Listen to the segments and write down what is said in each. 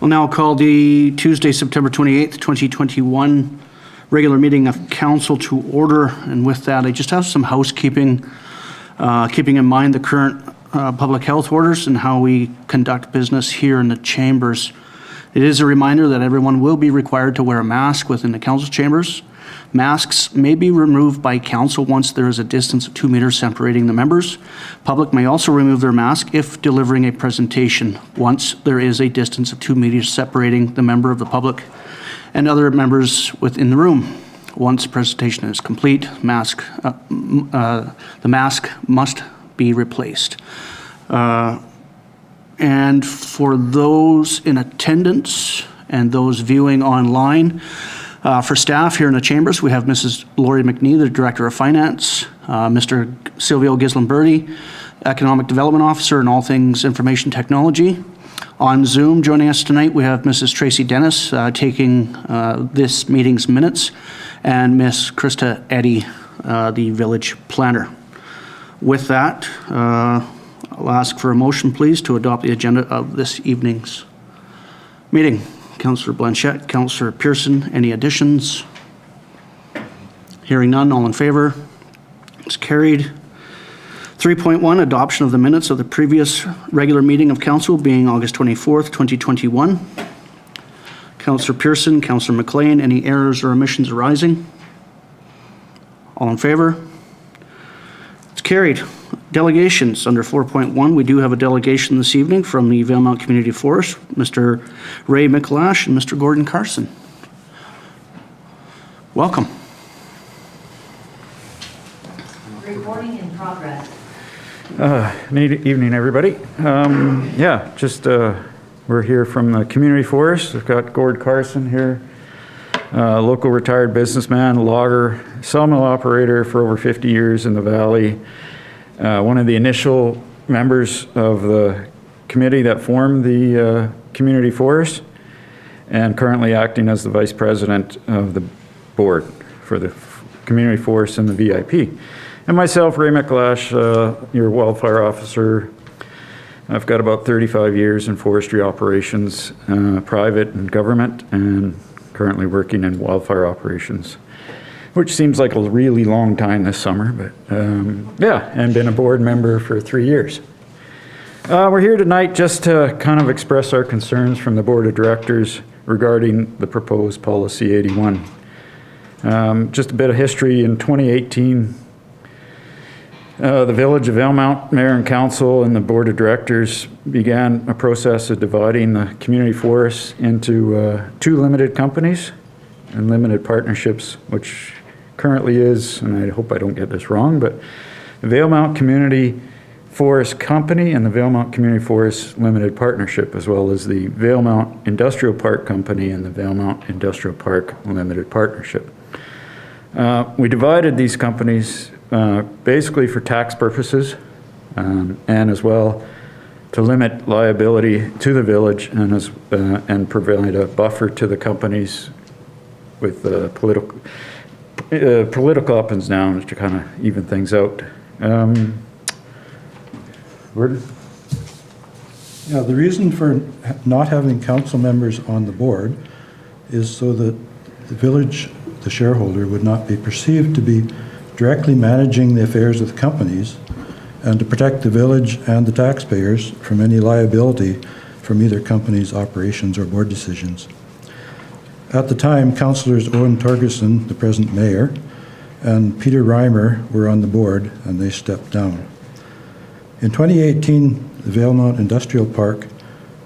We'll now call the Tuesday, September 28th, 2021 regular meeting of council to order. And with that, I just have some housekeeping, keeping in mind the current public health orders and how we conduct business here in the chambers. It is a reminder that everyone will be required to wear a mask within the council chambers. Masks may be removed by council once there is a distance of 2 meters separating the members. Public may also remove their mask if delivering a presentation once there is a distance of 2 meters separating the member of the public and other members within the room. Once the presentation is complete, the mask must be replaced. And for those in attendance and those viewing online, for staff here in the chambers, we have Mrs. Lori McNee, the Director of Finance, Mr. Silvio Gislamberti, Economic Development Officer and all things information technology. On Zoom, joining us tonight, we have Mrs. Tracy Dennis taking this meeting's minutes, and Miss Krista Eddy, the village planner. With that, I'll ask for a motion, please, to adopt the agenda of this evening's meeting. Councillor Blanchette, Councillor Pearson, any additions? Hearing none, all in favor? It's carried. 3.1, adoption of the minutes of the previous regular meeting of council being August 24th, 2021. Councillor Pearson, Councillor MacLean, any errors or omissions arising? All in favor? It's carried. Delegations under 4.1, we do have a delegation this evening from the Valemount Community Forest, Mr. Ray McLash and Mr. Gordon Carson. Welcome. Recording in progress. Evening, everybody. We're here from the Community Forest. We've got Gord Carson here, local retired businessman, logger, sawmill operator for over 50 years in the valley. One of the initial members of the committee that formed the Community Forest, and currently acting as the vice president of the board for the Community Forest and the VIP. And myself, Ray McLash, your wildfire officer. I've got about 35 years in forestry operations, private and government, and currently working in wildfire operations, which seems like a really long time this summer, but and been a board member for 3 years. We're here tonight just to kind of express our concerns from the board of directors regarding the proposed policy 81. Just a bit of history. In 2018, the village of Valemount, mayor and council and the board of directors began a process of dividing the community forests into 2 limited companies and limited partnerships, which currently is, and I hope I don't get this wrong, but the Valemount Community Forest Company and the Valemount Community Forest Limited Partnership, as well as the Valemount Industrial Park Company and the Valemount Industrial Park Limited Partnership. We divided these companies basically for tax purposes and as well to limit liability to the village and provide a buffer to the companies with political up and downs to kind of even things out. Gordon? Yeah, the reason for not having council members on the board is so that the village, the shareholder, would not be perceived to be directly managing the affairs of the companies, and to protect the village and the taxpayers from any liability from either company's operations or board decisions. At the time, Councillors Owen Torgerson, the present mayor, and Peter Reimer were on the board, and they stepped down. In 2018, the Valemount Industrial Park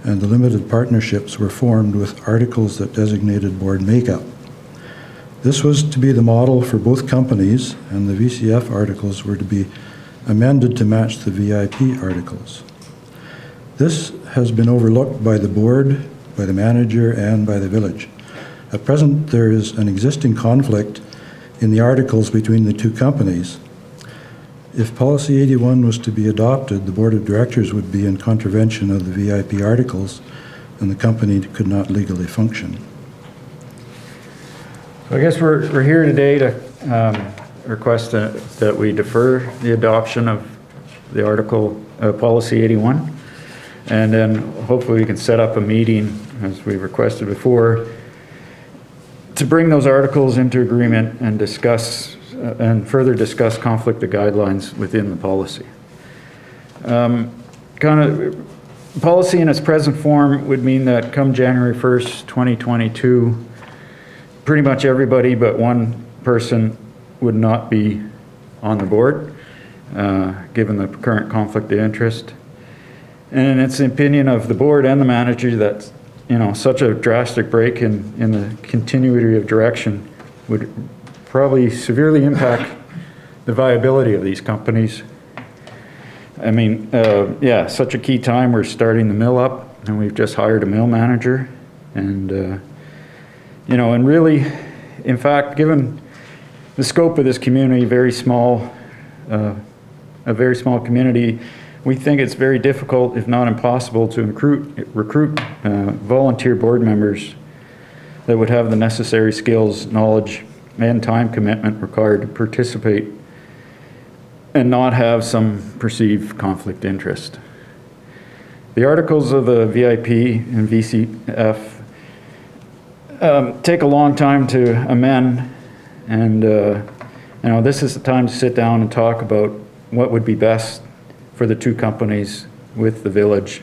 and the limited partnerships were formed with articles that designated board makeup. This was to be the model for both companies, and the VCF articles were to be amended to match the VIP articles. This has been overlooked by the board, by the manager, and by the village. At present, there is an existing conflict in the articles between the 2 companies. If Policy 81 was to be adopted, the Board of Directors would be in contravention of the VIP articles, and the company could not legally function. So I guess we're here today to request that we defer the adoption of the article, Policy 81. And then hopefully we can set up a meeting, as we requested before, to bring those articles into agreement and discuss, and further discuss conflict of guidelines within the policy. Policy in its present form would mean that come January 1st, 2022, pretty much everybody but one person would not be on the board, given the current conflict of interest. And it's the opinion of the board and the manager that, such a drastic break in the continuity of direction would probably severely impact the viability of these companies. I mean, such a key time. We're starting the mill up, and we've just hired a mill manager. And, and really, in fact, given the scope of this community, a very small community, we think it's very difficult, if not impossible, to recruit volunteer board members that would have the necessary skills, knowledge, and time commitment required to participate and not have some perceived conflict interest. The articles of the VIP and VCF take a long time to amend, and this is the time to sit down and talk about what would be best for the two companies with the village.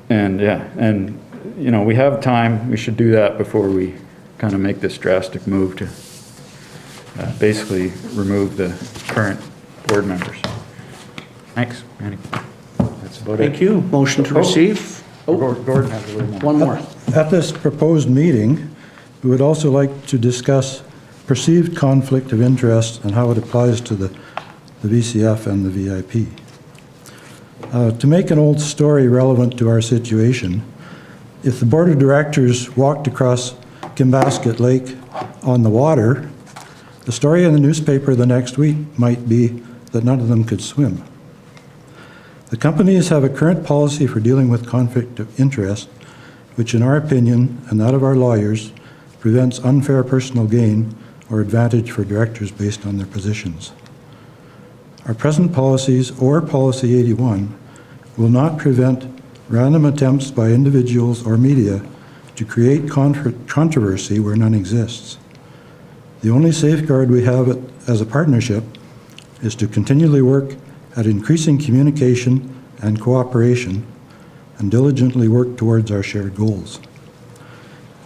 And we have time. We should do that before we kind of make this drastic move to basically remove the current board members. Thanks, Manny. That's about it. Thank you. Motion to receive. Gordon has a little more. One more. At this proposed meeting, we would also like to discuss perceived conflict of interest and how it applies to the VCF and the VIP. To make an old story relevant to our situation, if the board of directors walked across Kimbasket Lake on the water, the story in the newspaper the next week might be that none of them could swim. The companies have a current policy for dealing with conflict of interest, which in our opinion and that of our lawyers prevents unfair personal gain or advantage for directors based on their positions. Our present policies or Policy 81 will not prevent random attempts by individuals or media to create controversy where none exists. The only safeguard we have as a partnership is to continually work at increasing communication and cooperation and diligently work towards our shared goals.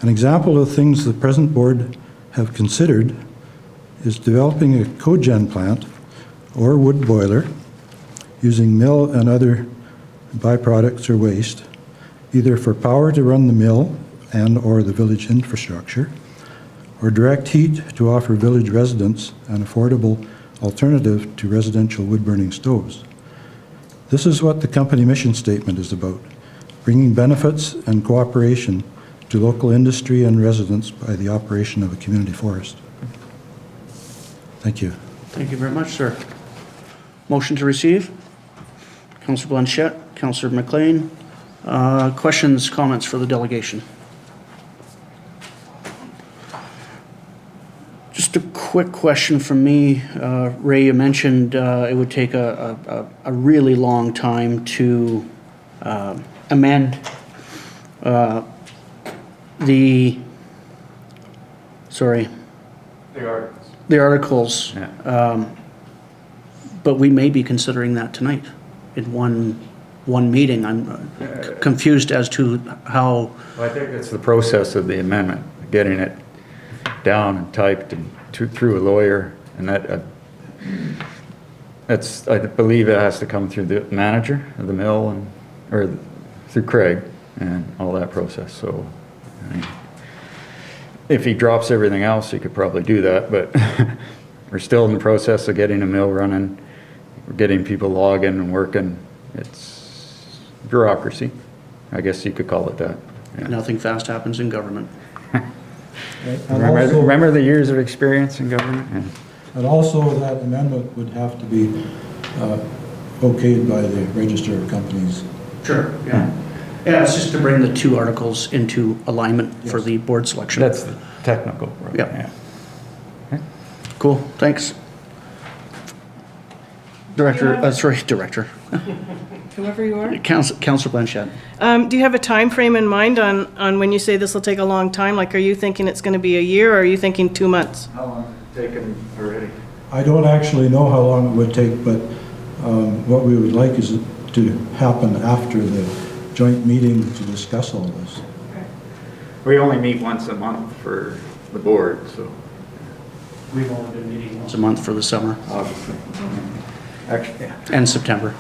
An example of things the present board have considered is developing a cogen plant or wood boiler using mill and other byproducts or waste, either for power to run the mill and or the village infrastructure, or direct heat to offer village residents an affordable alternative to residential wood-burning stoves. This is what the company mission statement is about, bringing benefits and cooperation to local industry and residents by the operation of a community forest. Thank you. Thank you very much, sir. Motion to receive. Councillor Blanchette, Councillor MacLean. Questions, comments for the delegation? Just a quick question from me. Ray, you mentioned it would take a really long time to amend the articles. Yeah. But we may be considering that tonight in one meeting. I'm confused as to how. Well, I think it's the process of the amendment, getting it down and typed and through a lawyer, and that's I believe it has to come through the manager of the mill or through Craig and all that process. So I mean, if he drops everything else, he could probably do that, but we're still in the process of getting a mill running. We're getting people logging and working. It's bureaucracy, I guess you could call it that. Yeah. Nothing fast happens in government. Remember the years of experience in government? Yeah. And also that amendment would have to be okayed by the Register of Companies. Sure, yeah. Yeah, it's just to bring the two articles into alignment for the board selection. That's the technical. Right? Yeah. Cool, thanks. Director. Whoever you are. Councillor Blanchette. Do you have a time frame in mind on when you say this will take a long time? Like, are you thinking it's going to be a year, or are you thinking 2 months? How long has it taken already? I don't actually know how long it would take, but what we would like is it to happen after the joint meeting to discuss all this. We only meet once a month for the board, so We've only been meeting once a month for the summer obviously. Actually, yeah. and September.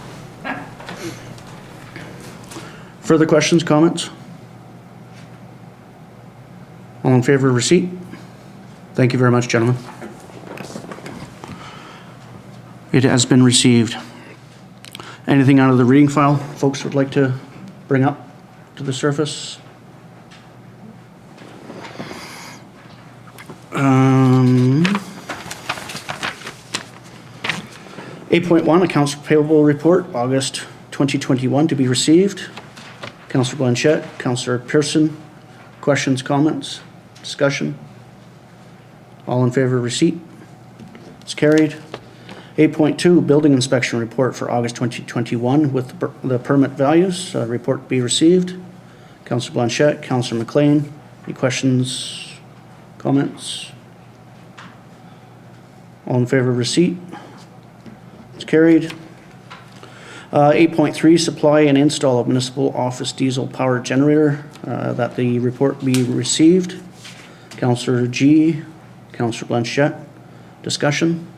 Further questions, comments? All in favor of receipt? Thank you very much, gentlemen. It has been received. Anything out of the reading file folks would like to bring up to the surface? 8.1, accounts payable report, August 2021 to be received. Councillor Blanchette, Councillor Pearson, questions, comments, discussion? All in favor of receipt? It's carried. 8.2, building inspection report for August 2021 with the permit values. Report be received. Councillor Blanchette, Councillor MacLean, any questions, comments? All in favor of receipt? It's carried. 8.3, supply and install of municipal office diesel power generator, that the report be received. Councillor G, Councillor Blanchette, discussion?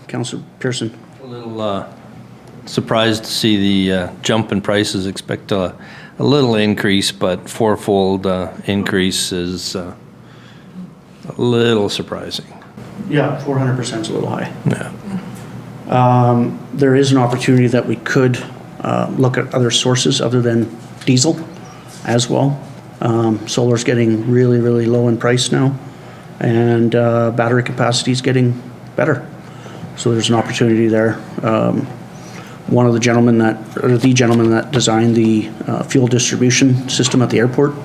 Councillor Pearson. A little surprised to see the jump in prices. Expect a little increase, but fourfold increase is a little surprising. Yeah, 400% is a little high. Yeah. There is an opportunity that we could look at other sources other than diesel as well. Solar's getting really, really low in price now, and battery capacity is getting better. So there's an opportunity there. One of the gentlemen that designed the fuel distribution system at the airport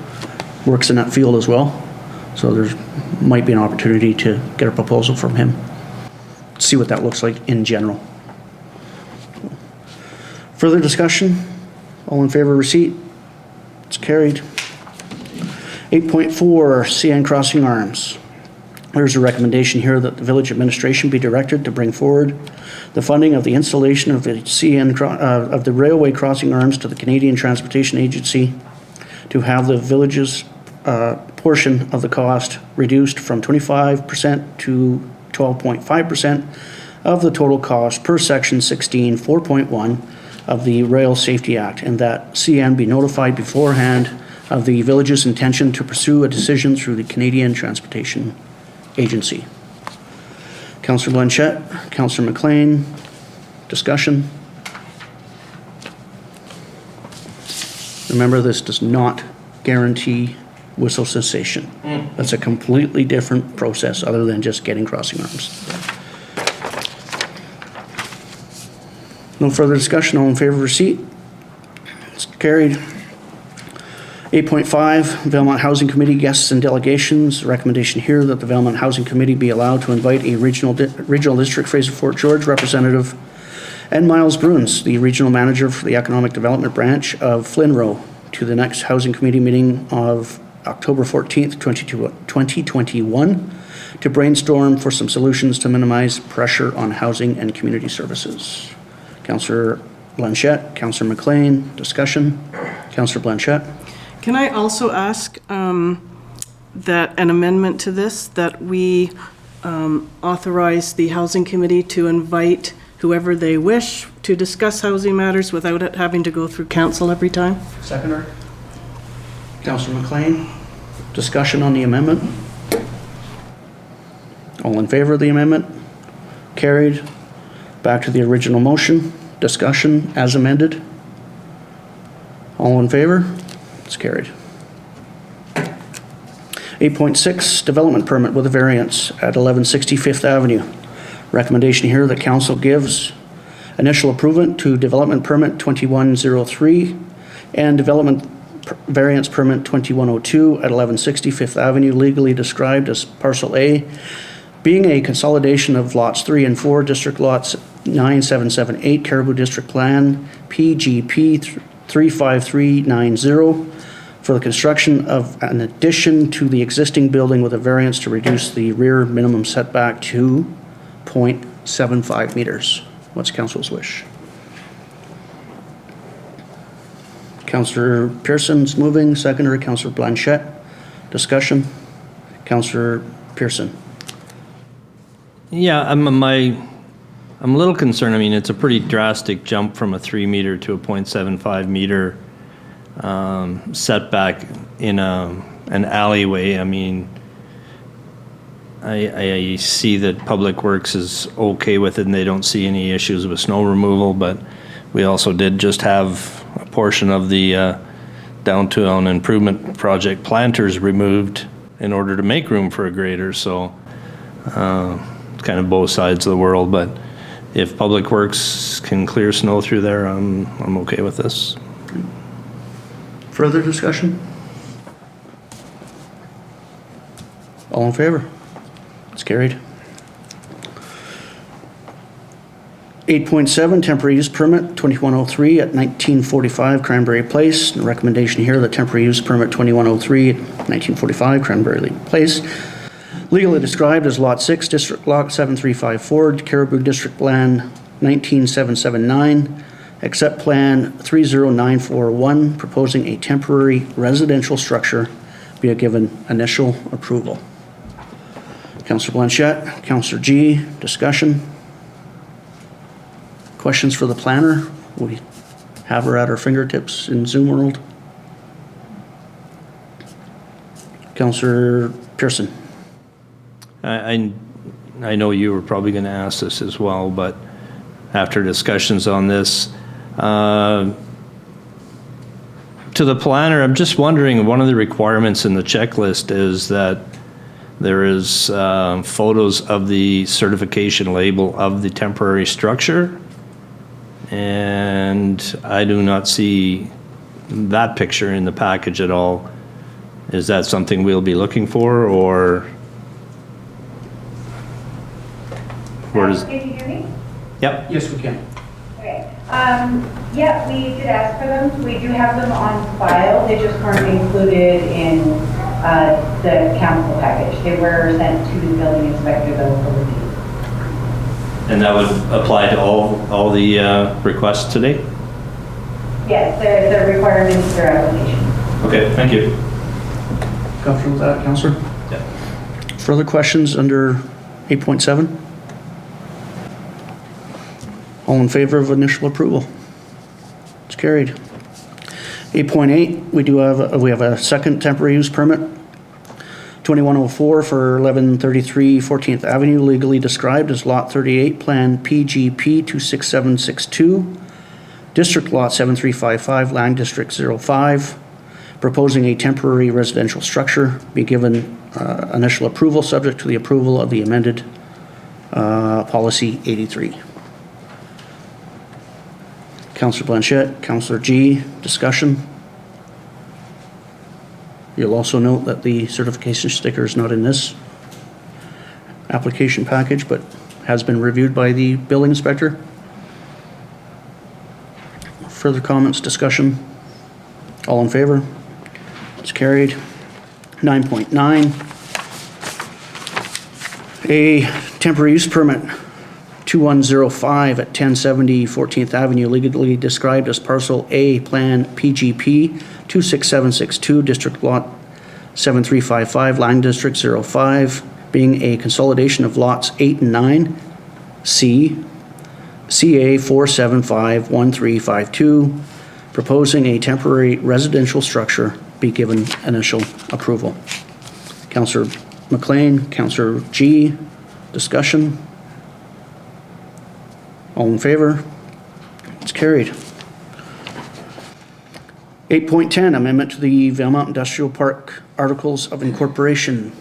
works in that field as well. So there might be an opportunity to get a proposal from him. See what that looks like in general. Further discussion? All in favor of receipt? It's carried. 8.4, CN Crossing Arms. There's a recommendation here that the village administration be directed to bring forward the funding of the installation of the of the railway crossing arms to the Canadian Transportation Agency to have the village's portion of the cost reduced from 25% to 12.5% of the total cost per section 16 4.1 of the Rail Safety Act, and that CN be notified beforehand of the village's intention to pursue a decision through the Canadian Transportation Agency. Councillor Blanchette, Councillor MacLean, discussion? Remember, this does not guarantee whistle cessation. That's a completely different process other than just getting crossing arms. No further discussion. All in favor of receipt? It's carried. 8.5, Valemount Housing Committee guests and delegations. Recommendation here that the Valemount Housing Committee be allowed to invite a regional district Fraser Fort George representative and Miles Bruins, the regional manager for the Economic Development Branch of Flinroe, to the next Housing Committee meeting of October 14th, 2021 to brainstorm for some solutions to minimize pressure on housing and community services. Councillor Blanchette, Councillor MacLean, discussion. Councillor Blanchette. Can I also ask that an amendment to this, that we authorize the Housing Committee to invite whoever they wish to discuss housing matters without it having to go through council every time? Seconder. Councillor MacLean, discussion on the amendment? All in favor of the amendment? Carried. Back to the original motion. Discussion as amended. All in favor? It's carried. 8.6, development permit with a variance at 1160 Fifth Avenue. Recommendation here that council gives initial approval to development permit 2103 and development variance permit 2102 at 1160 Fifth Avenue, legally described as Parcel A being a consolidation of lots 3 and 4, district lots 9, 7, 7, 8, Caribou District Plan, PGP 35390, for the construction of an addition to the existing building with a variance to reduce the rear minimum setback to 0.75 meters. What's council's wish? Councillor Pearson's moving, seconder, Councillor Blanchette. Discussion. Councillor Pearson. Yeah, I'm a little concerned. I mean, it's a pretty drastic jump from a 3 meter to a 0.75 meter setback in an alleyway. I mean, I see that Public Works is okay with it and they don't see any issues with snow removal, but we also did just have a portion of the downtown improvement project planters removed in order to make room for a grader, so it's kind of both sides of the world, but if Public Works can clear snow through there, I'm okay with this. Further discussion? All in favor? It's carried. 8.7, temporary use permit 2103 at 1945 Cranberry Place. The recommendation here, the temporary use permit 2103 at 1945 Cranberry Place, legally described as Lot 6, District Lot 7354, Caribou District Plan 19779, accept Plan 30941, proposing a temporary residential structure be given initial approval. Councillor Blanchette, Councillor G, discussion. Questions for the planner? We have her at our fingertips in Zoom world. Councillor Pearson. I know you were probably going to ask this as well, but after discussions on this, to the planner, I'm just wondering, one of the requirements in the checklist is that there is photos of the certification label of the temporary structure, and I do not see that picture in the package at all. Is that something we'll be looking for, or where does? Can you hear me? Yep. Yes, we can. Okay. Yeah, we did ask for them. We do have them on file. They just weren't included in the council package. They were sent to the building inspector though for review. And that would apply to all the requests today? Yes, they're requirements for their application. Okay, thank you. Comfortable with that, Councillor? Yeah. Further questions under 8.7? All in favor of initial approval? It's carried. 8.8, we have a second temporary use permit, 2104 for 1133 14th Avenue, legally described as Lot 38, Plan PGP 26762, District Lot 7355, Land District 05, proposing a temporary residential structure be given initial approval subject to the approval of the amended Policy 83. Councillor Blanchette, Councillor G, discussion. You'll also note that the certification sticker is not in this application package, but has been reviewed by the building inspector. Further comments, discussion? All in favor? It's carried. 9.9. A temporary use permit 2105 at 1070 14th Avenue, legally described as Parcel A, Plan PGP 26762, District Lot 7355, Land District 05, being a consolidation of lots 8 and 9, C, CA 4751352, proposing a temporary residential structure be given initial approval. Councillor MacLean, Councillor G, discussion. All in favor? It's carried. 8.10, amendment to the Valemount Industrial Park Articles of Incorporation.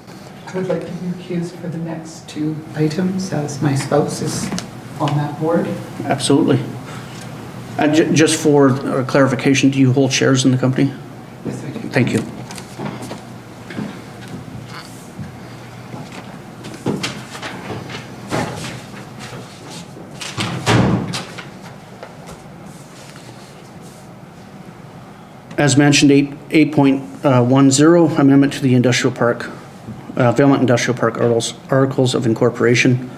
I would like to be recused for the next two items, as my spouse is on that board. Absolutely. And just for clarification, do you hold shares in the company? Yes, I do. Thank you. As mentioned, 8.10, amendment to the industrial park, Valemount Industrial Park Articles of Incorporation.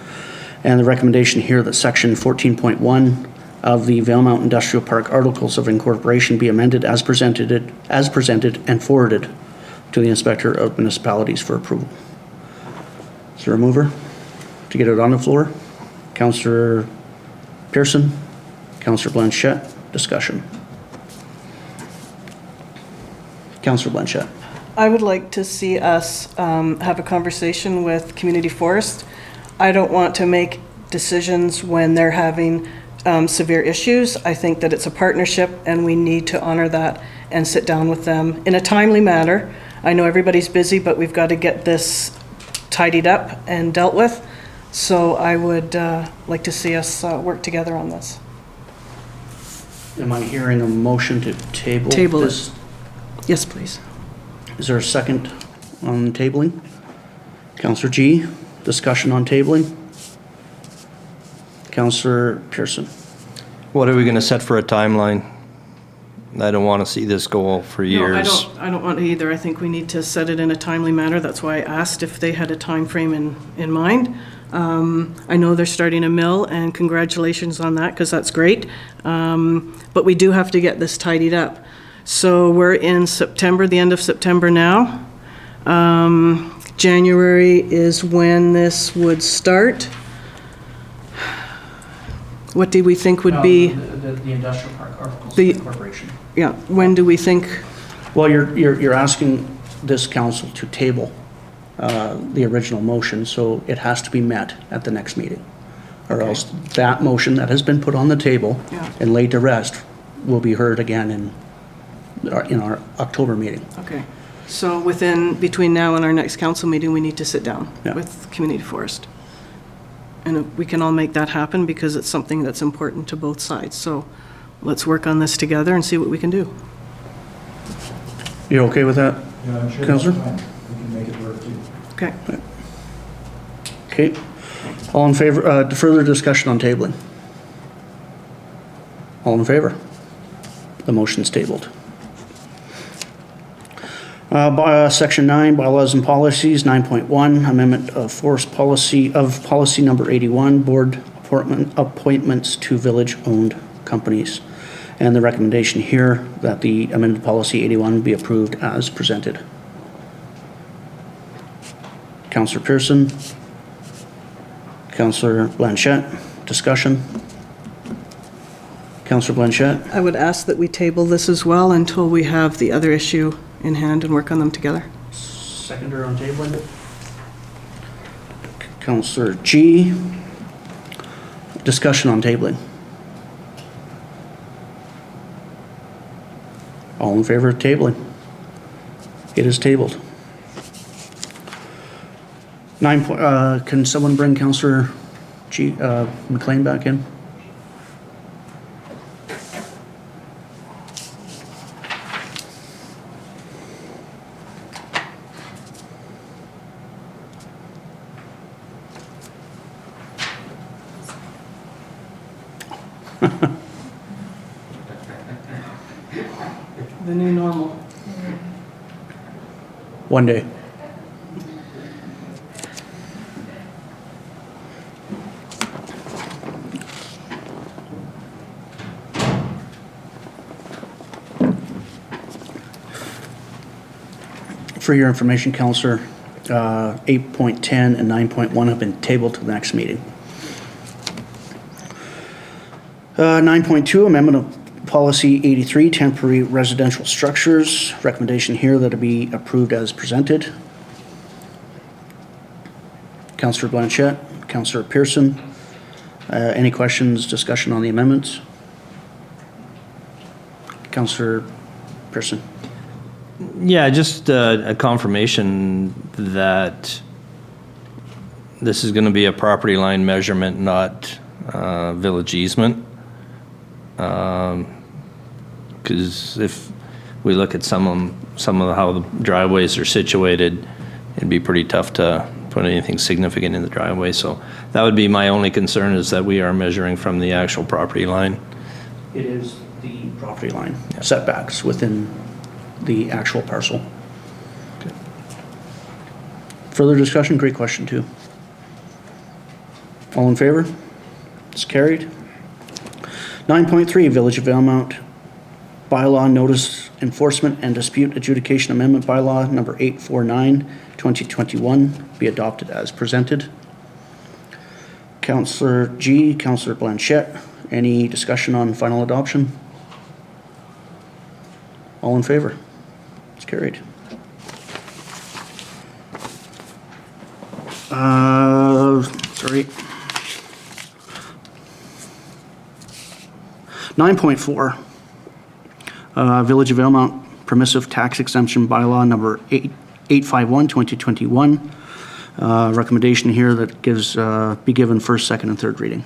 And the recommendation here that section 14.1 of the Valemount Industrial Park Articles of Incorporation be amended as presented and forwarded to the Inspector of Municipalities for approval. Is there a mover to get it on the floor? Councillor Pearson, Councillor Blanchette, discussion. Councillor Blanchette. I would like to see us have a conversation with Community Forest. I don't want to make decisions when they're having severe issues. I think that it's a partnership and we need to honor that and sit down with them in a timely manner. I know everybody's busy, but we've got to get this tidied up and dealt with. So I would like to see us work together on this. Am I hearing a motion to table? Table this? it. Yes, please. Is there a second on tabling? Councillor G, discussion on tabling. Councillor Pearson. What are we going to set for a timeline? I don't want to see this go for years. No, I don't want to either. I think we need to set it in a timely manner. That's why I asked if they had a time frame in mind. I know they're starting a mill, and congratulations on that, because that's great. But we do have to get this tidied up. So we're in September, the end of September now. January is when this would start. What do we think would be? The industrial park articles The- of incorporation. Yeah, when do we think? Well, you're asking this council to table the original motion, so it has to be met at the next meeting. Or else that motion that has been put on the table Yeah. and laid to rest will be heard again in our October meeting. Okay, so between now and our next council meeting, we need to sit down Yeah. with Community Forest. And we can all make that happen because it's something that's important to both sides. So let's work on this together and see what we can do. You okay with that? Yeah, I'm sure Councillor? that's fine. We can make it work too. Okay, Okay. All in favor, further discussion on tabling? All in favor? The motion's tabled. Section 9, bylaws and policies, 9.1, amendment of forest policy number 81, board appointments to village-owned companies. And the recommendation here that the amended policy 81 be approved as presented. Councillor Pearson, Councillor Blanchette, discussion. Councillor Blanchette. I would ask that we table this as well until we have the other issue in hand and work on them together. Seconder on tabling. Councillor G. Discussion on tabling. All in favor of tabling? It is tabled. Can someone bring Councillor G. MacLean back in? The new normal. One day. For your information, Councillor, 8.10 and 9.1 have been tabled to the next meeting. 9.2, amendment of policy 83, temporary residential structures. Recommendation here that it be approved as presented. Councillor Blanchette, Councillor Pearson, any questions, discussion on the amendments? Councillor Pearson. Yeah, just a confirmation that this is going to be a property line measurement, not village easement. Because if we look at some of how the driveways are situated, it'd be pretty tough to put anything significant in the driveway. So that would be my only concern, is that we are measuring from the actual property line. It is the property line setbacks within the actual parcel. Further discussion? Great question, too. All in favor? It's carried. 9.3, Village of Valemount Bylaw Notice Enforcement and Dispute Adjudication Amendment Bylaw number 849, 2021, be adopted as presented. Councillor G, Councillor Blanchette, any discussion on final adoption? All in favor? It's carried. Sorry. 9.4, Village of Belmont Permissive Tax Exemption Bylaw number 851, 2021. Recommendation here that be given first, second, and third reading.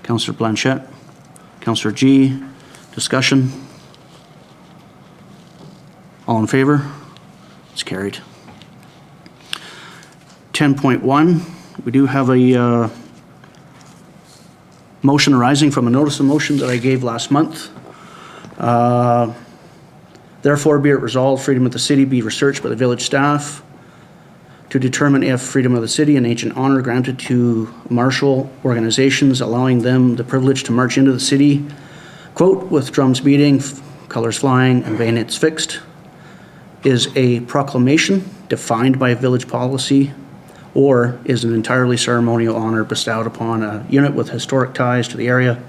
Councillor Blanchette, Councillor G, discussion. All in favor? It's carried. 10.1, we do have a motion arising from a notice of motion that I gave last month. Therefore, be it resolved, freedom of the city be researched by the village staff to determine if freedom of the city and ancient honor granted to martial organizations allowing them the privilege to march into the city, quote, with drums beating, colors flying, and bayonets fixed, is a proclamation defined by village policy, or is an entirely ceremonial honor bestowed upon a unit with historic ties to the area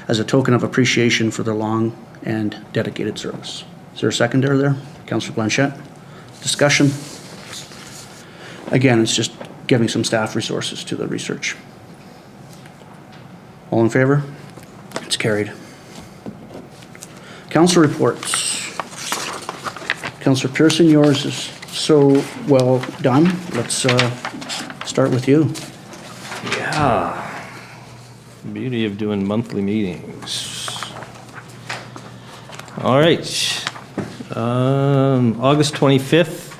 as a token of appreciation for their long and dedicated service. Is there a seconder there? Councillor Blanchette. Discussion. Again, it's just giving some staff resources to the research. All in favor? It's carried. Council reports. Councillor Pearson, yours is so well done. Let's start with you. Yeah. Beauty of doing monthly meetings. All right. August 25th,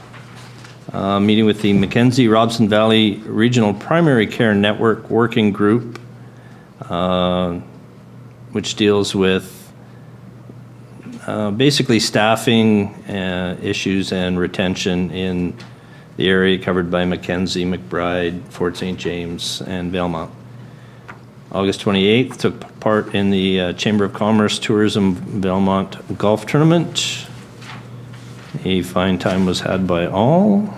meeting with the Mackenzie-Robson Valley Regional Primary Care Network Working Group, which deals with basically staffing issues and retention in the area covered by Mackenzie, McBride, Fort St. James, and Belmont. August 28th, took part in the Chamber of Commerce Tourism Belmont Golf Tournament. A fine time was had by all.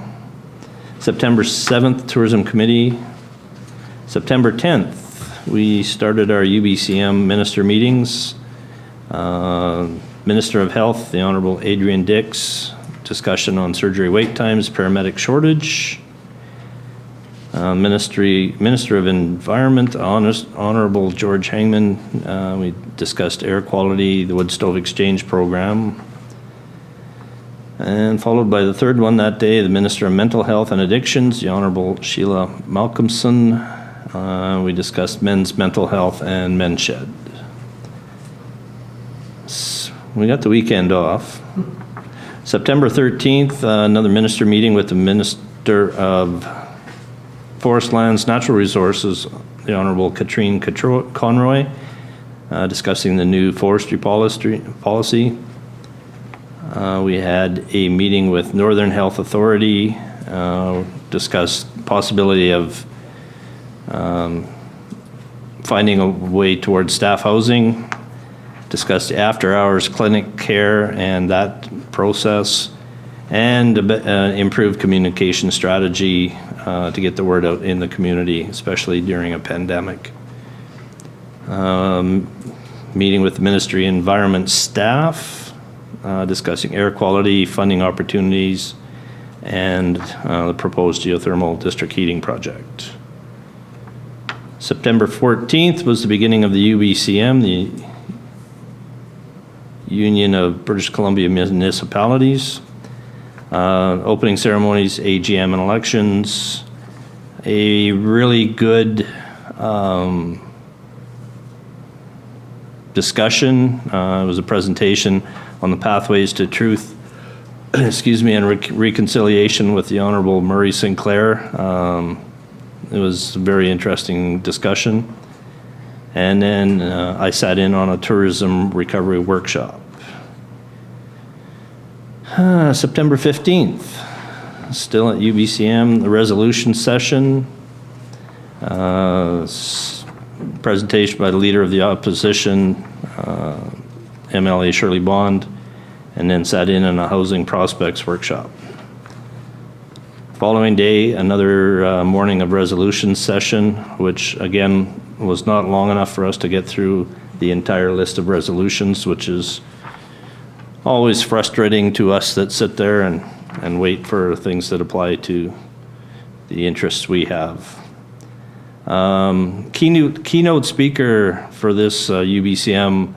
September 7th, Tourism Committee. September 10th, we started our UBCM minister meetings. Minister of Health, the Honorable Adrian Dix, discussion on surgery wait times, paramedic shortage. Minister of Environment, Honorable George Hangman, we discussed air quality, the wood stove exchange program. And followed by the third one that day, the Minister of Mental Health and Addictions, the Honorable Sheila Malcolmson. We discussed men's mental health and men's shed. We got the weekend off. September 13th, another minister meeting with the Minister of Forest Lands, Natural Resources, the Honorable Katrine Conroy, discussing the new forestry policy. We had a meeting with Northern Health Authority, discussed possibility of finding a way towards staff housing, discussed after-hours clinic care and that process, and improved communication strategy to get the word out in the community, especially during a pandemic. Meeting with the Ministry of Environment staff, discussing air quality, funding opportunities, and the proposed geothermal district heating project. September 14th was the beginning of the UBCM, the Union of British Columbia Municipalities. Opening ceremonies, AGM and elections. A really good discussion. It was a presentation on the pathways to truth, and reconciliation with the Honorable Murray Sinclair. It was a very interesting discussion. And then I sat in on a tourism recovery workshop. September 15th, still at UBCM, the resolution session. Presentation by the Leader of the Opposition, MLA Shirley Bond, and then sat in on a housing prospects workshop. Following day, another morning of resolution session, which again was not long enough for us to get through the entire list of resolutions, which is always frustrating to us that sit there and wait for things that apply to the interests we have. Keynote speaker for this UBCM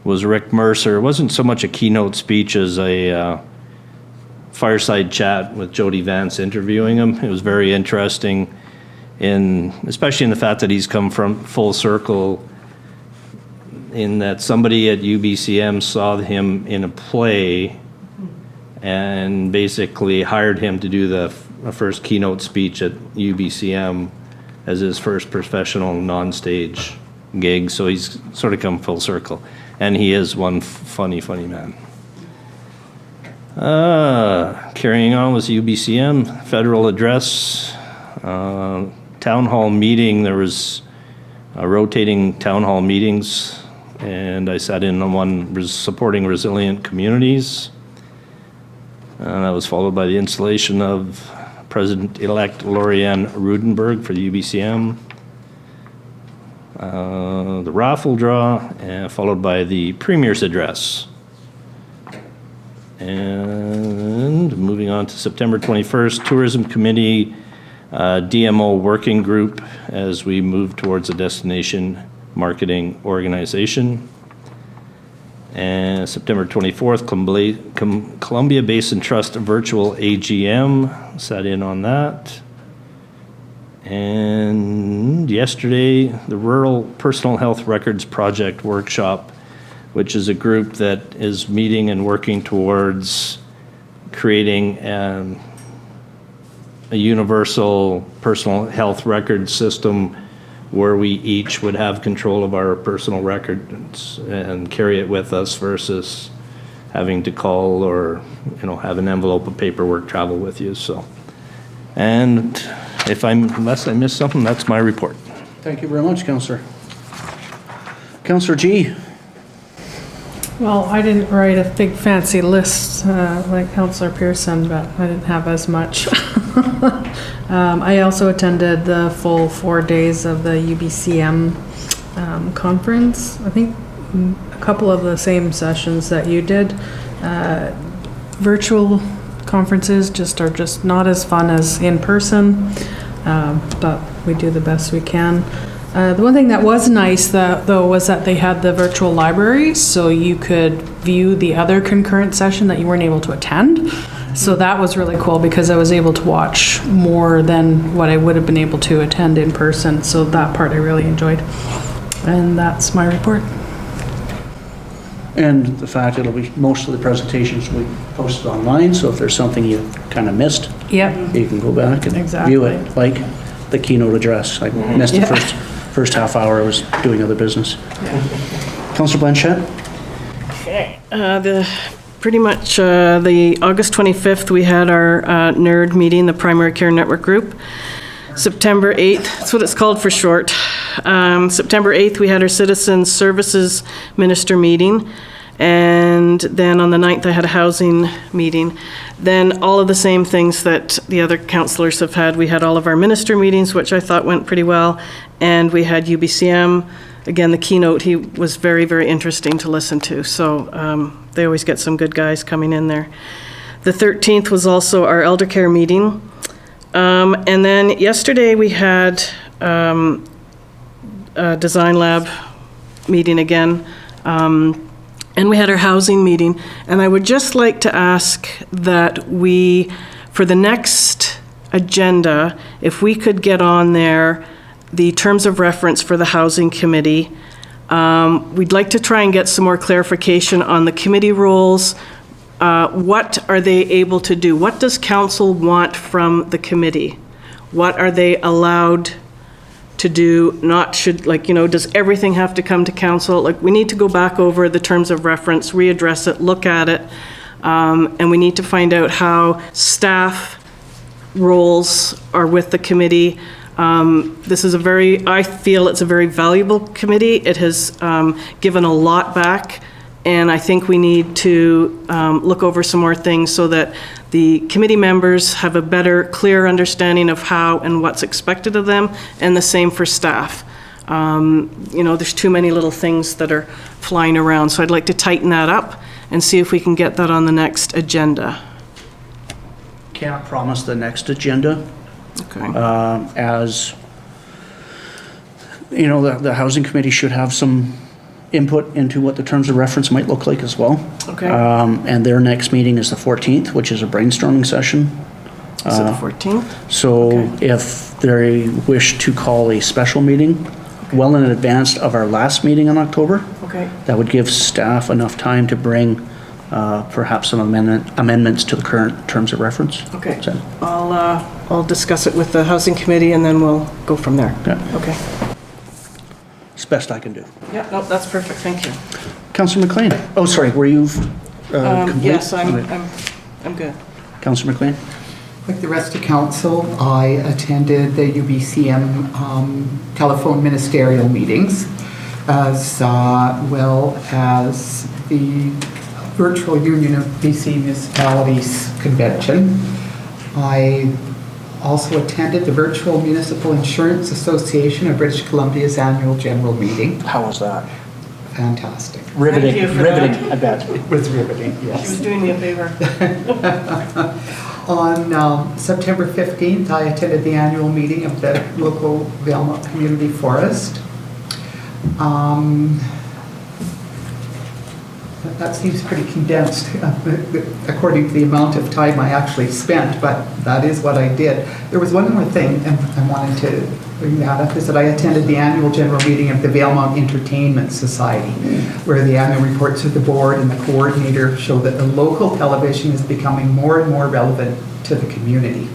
was Rick Mercer. It wasn't so much a keynote speech as a fireside chat with Jody Vance interviewing him. It was very interesting, especially in the fact that he's come from full circle, in that somebody at UBCM saw him in a play and basically hired him to do the first keynote speech at UBCM as his first professional non-stage gig. So he's sort of come full circle. And he is one funny man. Carrying on with UBCM, federal address, town hall meeting. There was rotating town hall meetings, and I sat in on one supporting resilient communities. That was followed by the installation of President-elect Lorianne Rudenberg for the UBCM. The raffle draw, followed by the Premier's address. And moving on to September 21st, Tourism Committee, DMO Working Group as we move towards a destination marketing organization. And September 24th, Columbia Basin Trust Virtual AGM, sat in on that. And yesterday, the Rural Personal Health Records Project Workshop, which is a group that is meeting and working towards creating a universal personal health record system where we each would have control of our personal records and carry it with us versus having to call or, have an envelope of paperwork travel with you. So, and unless I missed something, that's my report. Thank you very much, Councillor. Councillor G. Well, I didn't write a big fancy list like Councillor Pearson, but I didn't have as much. I also attended the full 4 days of the UBCM conference. I think a couple of the same sessions that you did. Virtual conferences are just not as fun as in person, but we do the best we can. The one thing that was nice, though, was that they had the virtual library, so you could view the other concurrent session that you weren't able to attend. So that was really cool because I was able to watch more than what I would have been able to attend in person. So that part I really enjoyed. And that's my report. And the fact most of the presentations will be posted online, so if there's something you kind of missed, Yep. you can go back and Exactly. view it, like the keynote address. I missed the first half hour. I was doing other business. Councillor Blanchette? Pretty much the August 25th, we had our NERD meeting, the Primary Care Network Group. September 8th, that's what it's called for short. September 8th, we had our Citizens Services Minister meeting. And then on the 9th, I had a housing meeting. Then all of the same things that the other councillors have had. We had all of our minister meetings, which I thought went pretty well. And we had UBCM. Again, the keynote, he was very, very interesting to listen to. So they always get some good guys coming in there. The 13th was also our elder care meeting. And then yesterday we had a design lab meeting again. And we had our housing meeting. And I would just like to ask that we, for the next agenda, if we could get on there the terms of reference for the housing committee. We'd like to try and get some more clarification on the committee roles. What are they able to do? What does council want from the committee? What are they allowed to do? Does everything have to come to council? We need to go back over the terms of reference, readdress it, look at it. And we need to find out how staff roles are with the committee. This is I feel it's a very valuable committee. It has given a lot back, and I think we need to look over some more things so that the committee members have a better, clear understanding of how and what's expected of them, and the same for staff. There's too many little things that are flying around, so I'd like to tighten that up and see if we can get that on the next agenda. Can't promise the next agenda. Okay. As, the Housing Committee should have some input into what the terms of reference might look like as well. Okay. And their next meeting is the 14th, which is a brainstorming session. Is it the 14th? So Okay. if they wish to call a special meeting well in advance of our last meeting in October, Okay. that would give staff enough time to bring perhaps some amendments to the current terms of reference. Okay. So, I'll discuss it with the Housing Committee, and then we'll go from there. Yeah. Okay. it's the best I can do. Yeah, no, that's perfect, thank you. Councillor MacLean. Oh, sorry, were you complete? Yes, I'm good. Councillor MacLean? Like the rest of council, I attended the UBCM telephone ministerial meetings, as well as the Virtual Union of BC Municipalities Convention. I also attended the Virtual Municipal Insurance Association of British Columbia's annual general meeting. How was that? Fantastic. Riveting, Thank you for riveting, that. I bet. It was riveting, She was yes. doing me a favor. On September 15th, I attended the annual meeting of the local Belmont Community Forest. That seems pretty condensed according to the amount of time I actually spent, but that is what I did. There was one more thing, and I wanted to bring that up, is that I attended the annual general meeting of the Belmont Entertainment Society, where the annual reports of the board and the coordinator show that the local television is becoming more and more relevant to the community.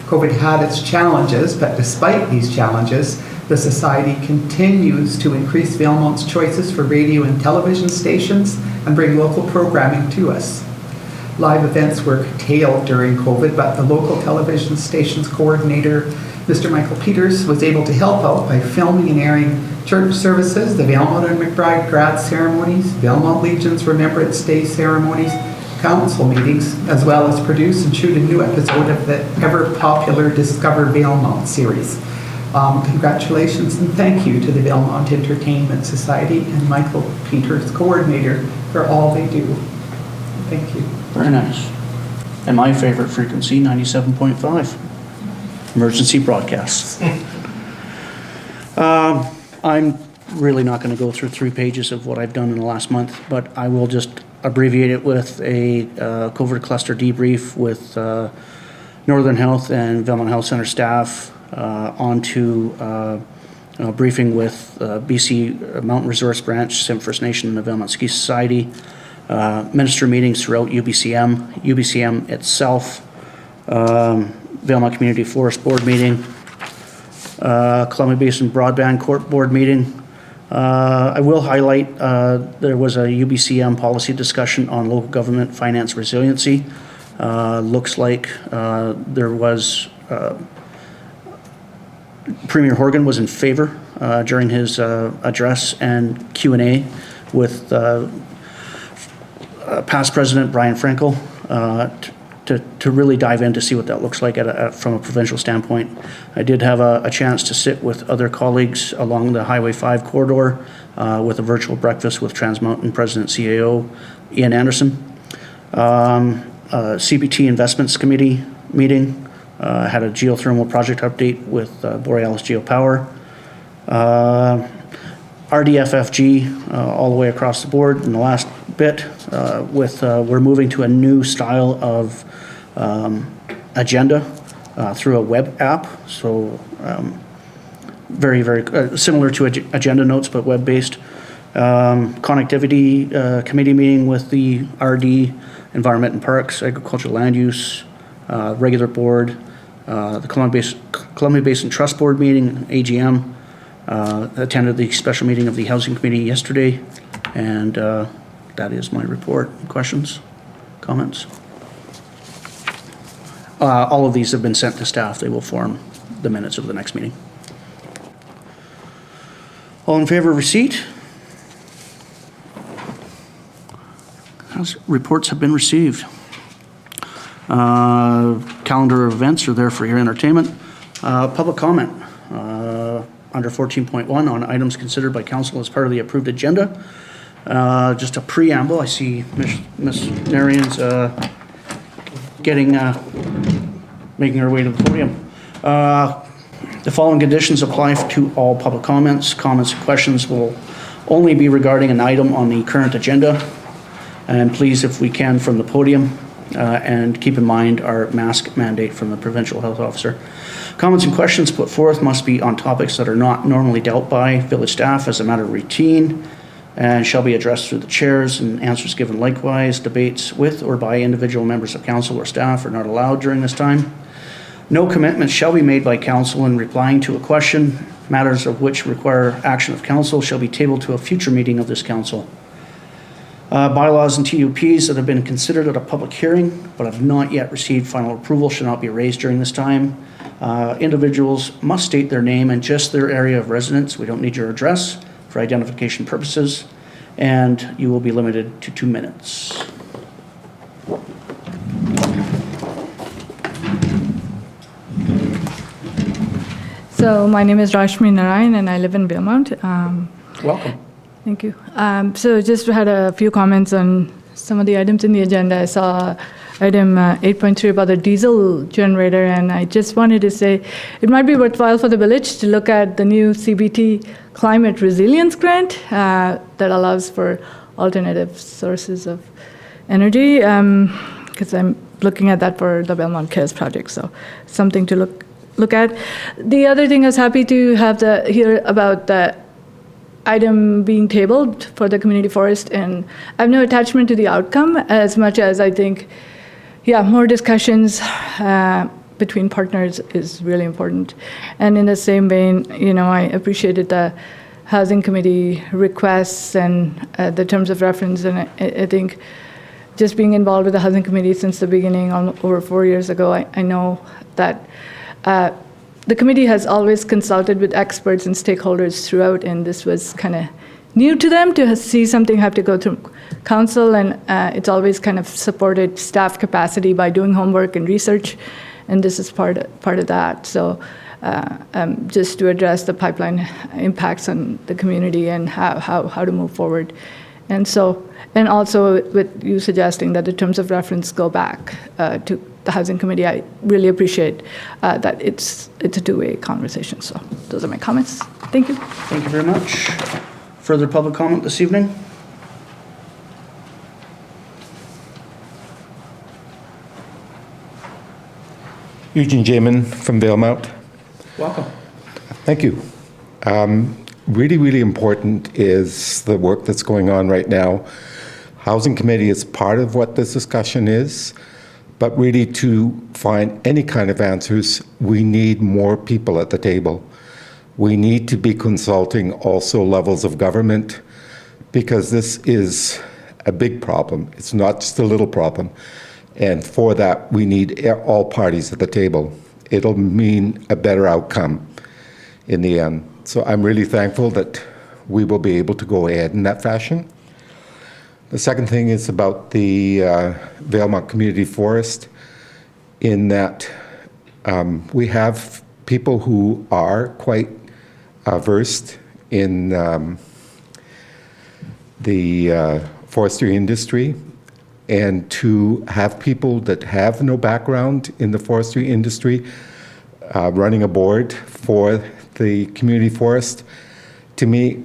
COVID had its challenges, but despite these challenges, the Society continues to increase Valemount's choices for radio and television stations and bring local programming to us. Live events were curtailed during COVID, but the local television station's coordinator, Mr. Michael Peters, was able to help out by filming and airing church services, the Valemount and McBride grad ceremonies, Belmont Legion's Remembrance Day ceremonies, council meetings, as well as produce and shoot a new episode of the ever-popular Discover Valemount series. Congratulations and thank you to the Belmont Entertainment Society and Michael Peters, coordinator, for all they do. Thank you. Very nice. And my favorite frequency, 97.5. Emergency broadcasts. I'm really not going to go through 3 pages of what I've done in the last month, but I will just abbreviate it with a COVID cluster debrief with Northern Health and Belmont Health Center staff, onto a briefing with BC Mountain Resource Branch, Sept First Nation, and the Belmont Ski Society, minister meetings throughout UBCM itself, Belmont Community Forest Board meeting, Columbia Basin Broadband Court Board meeting. I will highlight there was a UBCM policy discussion on local government finance resiliency. Looks like there was Premier Horgan was in favor during his address and Q&A with past President Brian Frankel to really dive in to see what that looks like from a provincial standpoint. I did have a chance to sit with other colleagues along the Highway 5 corridor with a virtual breakfast with Trans Mountain President CAO Ian Anderson. CBT Investments Committee meeting. Had a geothermal project update with Borealis Geopower. RDFFG all the way across the board in the last bit with we're moving to a new style of agenda through a web app. So very, very similar to agenda notes, but web-based. Connectivity committee meeting with the RD, Environment and Parks, Agricultural Land Use, regular board, the Columbia Basin Trust Board meeting, AGM, attended the special meeting of the Housing Committee yesterday, and that is my report. Questions? comments? All of these have been sent to staff. They will form the minutes of the next meeting. All in favor of receipt? Reports have been received. Calendar events are there for your entertainment. Public comment under 14.1 on items considered by council as part of the approved agenda. Just a preamble. I see Ms. Narian's making her way to the podium. The following conditions apply to all public comments. Comments and questions will only be regarding an item on the current agenda. And please, if we can, from the podium, and keep in mind our mask mandate from the provincial health officer. Comments and questions put forth must be on topics that are not normally dealt by village staff as a matter of routine and shall be addressed through the chairs, and answers given likewise. Debates with or by individual members of council or staff are not allowed during this time. No commitments shall be made by council in replying to a question. Matters of which require action of council shall be tabled to a future meeting of this council. Bylaws and TUPs that have been considered at a public hearing but have not yet received final approval should not be raised during this time. Individuals must state their name and just their area of residence. We don't need your address for identification purposes, and you will be limited to 2 minutes. So my name is Rashmi Narayan and I live in Belmont. Welcome. Thank you. So just had a few comments on some of the items in the agenda. I saw item 8.3 about the diesel generator, and I just wanted to say it might be worthwhile for the village to look at the new CBT climate resilience grant that allows for alternative sources of energy, because I'm looking at that for the Belmont Cares project, so something to look at. The other thing I was happy to have hear about the item being tabled for the community forest, and I have no attachment to the outcome as much as I think, more discussions between partners is really important. And in the same vein, I appreciated the housing committee requests and the terms of reference, and I think just being involved with the housing committee since the beginning, over 4 years ago, I know that the committee has always consulted with experts and stakeholders throughout, and this was kind of new to them to see something have to go through council, and it's always kind of supported staff capacity by doing homework and research, and this is part of that. So just to address the pipeline impacts on the community and how to move forward. And also with you suggesting that the terms of reference go back to the housing committee, I really appreciate that it's a two-way conversation. So those are my comments. Thank you. Thank you very much. Further public comment this evening? Eugene Jamin from Valemount. Welcome. Thank you. Really, really important is the work that's going on right now. Housing Committee is part of what this discussion is, but really to find any kind of answers, we need more people at the table. We need to be consulting also levels of government, because this is a big problem. It's not just a little problem. And for that, we need all parties at the table. It'll mean a better outcome in the end. So I'm really thankful that we will be able to go ahead in that fashion. The second thing is about the Valemount Community Forest, in that we have people who are quite versed in the forestry industry, and to have people that have no background in the forestry industry running a board for the community forest, to me,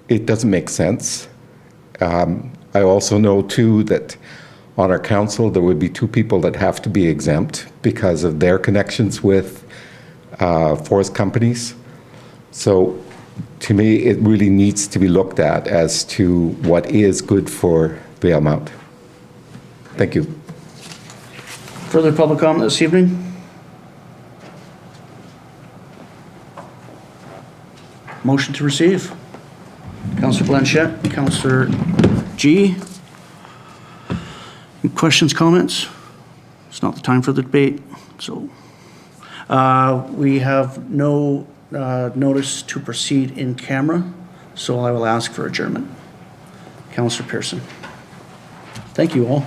it doesn't make sense. I also know too that on our council there would be 2 people that have to be exempt because of their connections with forest companies. So to me, it really needs to be looked at as to what is good for Valemount. Thank you. Further public comment this evening? Motion to receive. Councillor Blanchette, Councillor G. Any questions, comments? It's not the time for the debate, so. We have no notice to proceed in camera, so I will ask for adjournment. Councillor Pearson. Thank you all.